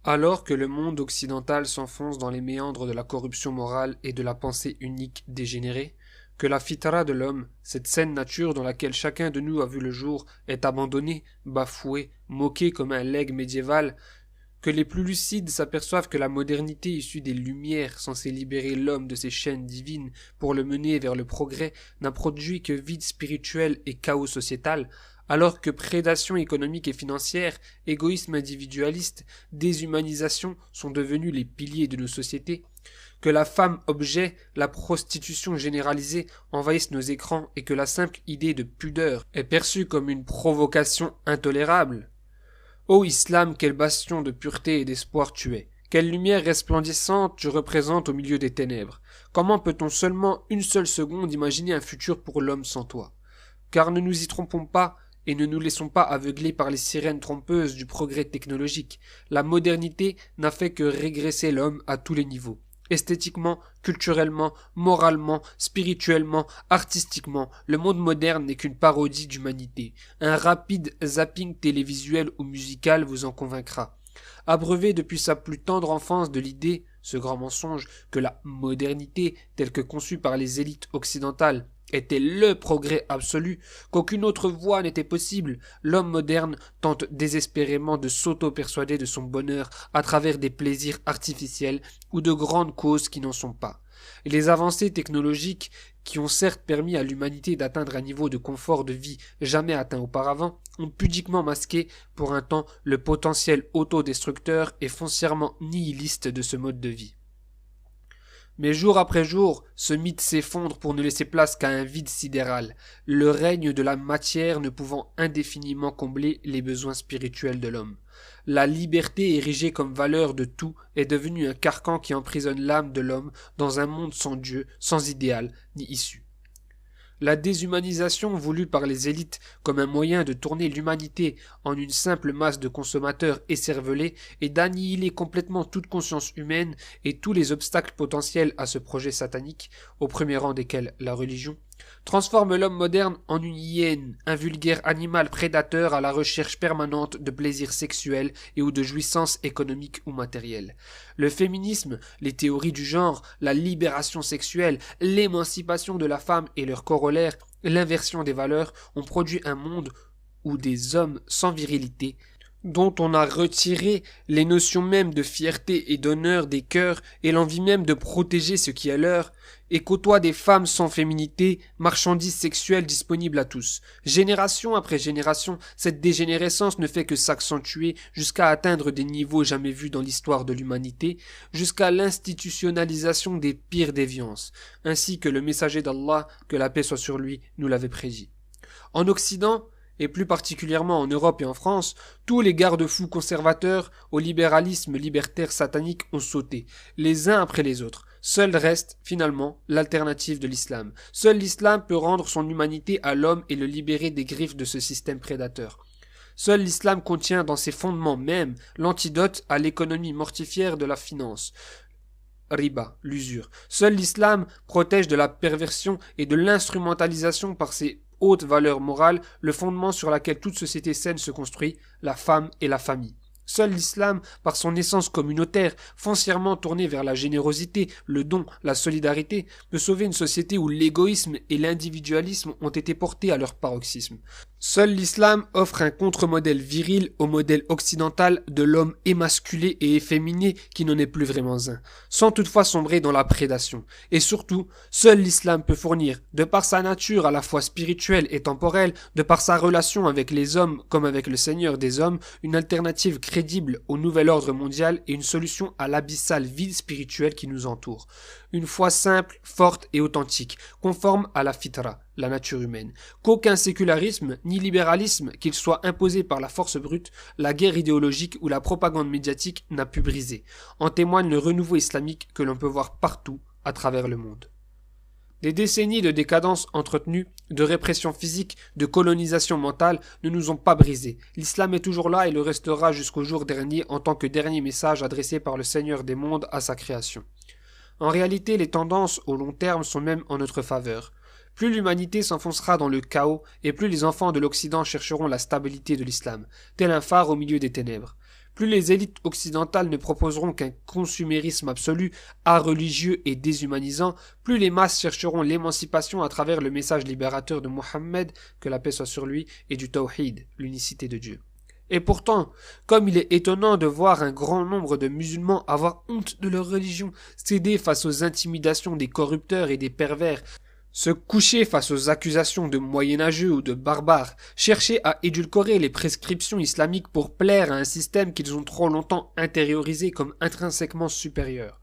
Alors que le monde occidental s'enfonce dans les méandres de la corruption morale et de la pensée unique dégénérée, que la fitra de l'homme, cette saine nature dans laquelle chacun de nous a vu le jour, est abandonnée, bafouée, moquée comme un legs médiéval, que les plus lucides s'aperçoivent que la modernité issue des Lumières, censée libérer l'homme de ses chaînes divines pour le mener vers le progrès, n'a produit que vide spirituel et chaos sociétal, alors que prédation économique et financière, égoïsme individualiste, déshumanisation sont devenus les piliers de nos sociétés, que la femme objet, la prostitution généralisée envahissent nos écrans et que la simple idée de pudeur est perçue comme une provocation intolérable. Ô Islam, quel bastion de pureté et d'espoir tu es! Quelle lumière resplendissante tu représentes au milieu des ténèbres! Comment peut-on seulement une seule seconde imaginer un futur pour l'homme sans toi? Car ne nous y trompons pas, et ne nous laissons pas aveugler par les sirènes trompeuses du progrès technologique. La modernité n'a fait que régresser l'homme à tous les niveaux. Esthétiquement, culturellement, moralement, spirituellement, artistiquement, le monde moderne n'est qu'une parodie d'humanité. Un rapide zapping télévisuel ou musical vous en convaincra. Abreuvé depuis sa plus tendre enfance de l'idée, ce grand mensonge, que la modernité, telle que conçue par les élites occidentales, était le progrès absolu, qu'aucune autre voie n'était possible, l'homme moderne tente désespérément de s'auto-persuader de son bonheur à travers des plaisirs artificiels ou de grandes causes qui n'en sont pas. Et les avancées technologiques, qui ont certes permis à l'humanité d'atteindre un niveau de confort de vie jamais atteint auparavant, ont pudiquement masqué pour un temps le potentiel autodestructeur et foncièrement nihiliste de ce mode de vie. Mais jour après jour, ce mythe s'effondre pour ne laisser place qu'à un vide sidéral, le règne de la matière ne pouvant indéfiniment combler les besoins spirituels de l'homme. La liberté érigée comme valeur de tout est devenue un carcan qui emprisonne l'âme de l'homme dans un monde sans Dieu, sans idéal, ni issue. La déshumanisation voulue par les élites comme un moyen de tourner l'humanité en une simple masse de consommateurs écervelés et d'annihiler complètement toute conscience humaine et tous les obstacles potentiels à ce projet satanique, au premier rang desquels la religion, transforme l'homme moderne en une hyène, un vulgaire animal prédateur à la recherche permanente de plaisirs sexuels et ou de jouissances économiques ou matérielles. Le féminisme, les théories du genre, la libération sexuelle, l'émancipation de la femme et leurs corollaires, l'inversion des valeurs ont produit un monde où des hommes sans virilité, dont on a retiré les notions mêmes de fierté et d'honneur des cœurs et l'envie même de protéger ce qui est leur, et côtoient des femmes sans féminité, marchandises sexuelles disponibles à tous. Génération après génération, cette dégénérescence ne fait que s'accentuer jusqu'à atteindre des niveaux jamais vus dans l'histoire de l'humanité, jusqu'à l'institutionnalisation des pires déviances, ainsi que le messager d'Allah, que la paix soit sur lui, nous l'avait prédit. En Occident, et plus particulièrement en Europe et en France, tous les garde-fous conservateurs au libéralisme libertaire satanique ont sauté, les uns après les autres. Seul reste, finalement, l'alternative de l'islam. Seul l'islam peut rendre son humanité à l'homme et le libérer des griffes de ce système prédateur. Seul l'islam contient dans ses fondements mêmes l'antidote à l'économie mortifère de la finance. Riba, l'usure. Seul l'islam protège de la perversion et de l'instrumentalisation par ses haute valeur morale, le fondement sur lequel toute société saine se construit, la femme et la famille. Seul l'islam, par son essence communautaire, foncièrement tournée vers la générosité, le don, la solidarité, peut sauver une société où l'égoïsme et l'individualisme ont été portés à leur paroxysme. Seul l'islam offre un contre-modèle viril au modèle occidental de l'homme émasculé et efféminé qui n'en est plus vraiment un, sans toutefois sombrer dans la prédation. Et surtout, seul l'islam peut fournir, de par sa nature à la fois spirituelle et temporelle, de par sa relation avec les hommes comme avec le Seigneur des hommes, une alternative crédible au nouvel ordre mondial et une solution à l'abyssal vide spirituel qui nous entoure. Une foi simple, forte et authentique, conforme à la fitra, la nature humaine. Qu'aucun sécularisme ni libéralisme, qu'il soit imposé par la force brute, la guerre idéologique ou la propagande médiatique n'a pu briser. En témoigne le renouveau islamique que l'on peut voir partout à travers le monde. Des décennies de décadence entretenue, de répression physique, de colonisation mentale ne nous ont pas brisés. L'islam est toujours là et le restera jusqu'au jour dernier en tant que dernier message adressé par le Seigneur des mondes à sa création. En réalité, les tendances au long terme sont même en notre faveur. Plus l'humanité s'enfoncera dans le chaos, et plus les enfants de l'Occident chercheront la stabilité de l'islam, tel un phare au milieu des ténèbres. Plus les élites occidentales ne proposeront qu'un consumérisme absolu, religieux et déshumanisant, plus les masses chercheront l'émancipation à travers le message libérateur de Mohammed, que la paix soit sur lui, et du Tawhid, l'unicité de Dieu. Et pourtant, comme il est étonnant de voir un grand nombre de musulmans avoir honte de leur religion, céder face aux intimidations des corrupteurs et des pervers, se coucher face aux accusations de moyenâgeux ou de barbares, chercher à édulcorer les prescriptions islamiques pour plaire à un système qu'ils ont trop longtemps intériorisé comme intrinsèquement supérieur.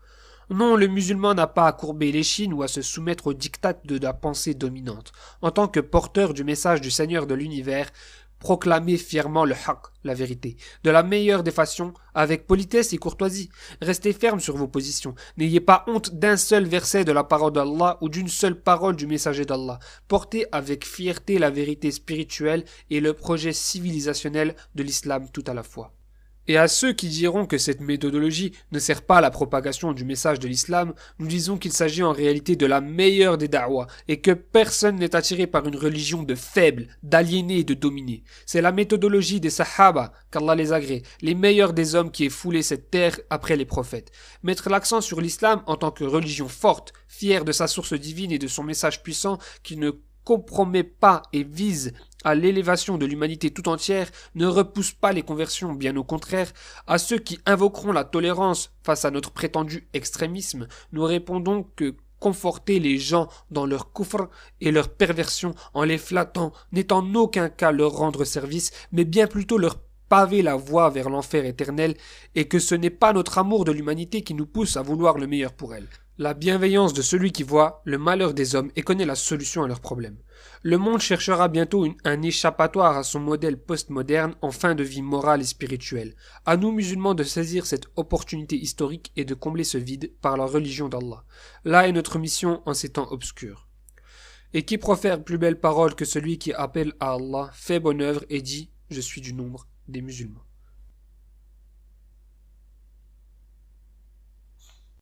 Non, le musulman n'a pas à courber l'échine ou à se soumettre aux diktats de la pensée dominante. En tant que porteur du message du Seigneur de l'univers, proclamez fièrement le haqq, la vérité, de la meilleure des façons, avec politesse et courtoisie. Restez ferme sur vos positions. N'ayez pas honte d'un seul verset de la parole d'Allah ou d'une seule parole du messager d'Allah. Portez avec fierté la vérité spirituelle et le projet civilisationnel de l'islam tout à la fois. Et à ceux qui diront que cette méthodologie ne sert pas à la propagation du message de l'islam, nous disons qu'il s'agit en réalité de la meilleure des da'wahs et que personne n'est attiré par une religion de faibles, d'aliénés et de dominés. C'est la méthodologie des sahaba, qu'Allah les agrée, les meilleurs des hommes qui aient foulé cette terre après les prophètes. Mettre l'accent sur l'islam en tant que religion forte, fière de sa source divine et de son message puissant qui ne compromet pas et vise à l'élévation de l'humanité tout entière, ne repousse pas les conversions, bien au contraire. À ceux qui invoqueront la tolérance face à notre prétendu extrémisme, nous répondons que conforter les gens dans leur kufr et leur perversion en les flattant n'est en aucun cas leur rendre service, mais bien plutôt leur paver la voie vers l'enfer éternel, et que ce n'est pas notre amour de l'humanité qui nous pousse à vouloir le meilleur pour elle. La bienveillance de celui qui voit le malheur des hommes et connaît la solution à leurs problèmes. Le monde cherchera bientôt un échappatoire à son modèle postmoderne en fin de vie morale et spirituelle. À nous musulmans de saisir cette opportunité historique et de combler ce vide par la religion d'Allah. Là est notre mission en ces temps obscurs. Et qui profère plus belle parole que celui qui appelle à Allah, fait bonne œuvre et dit « Je suis du nombre des musulmans ».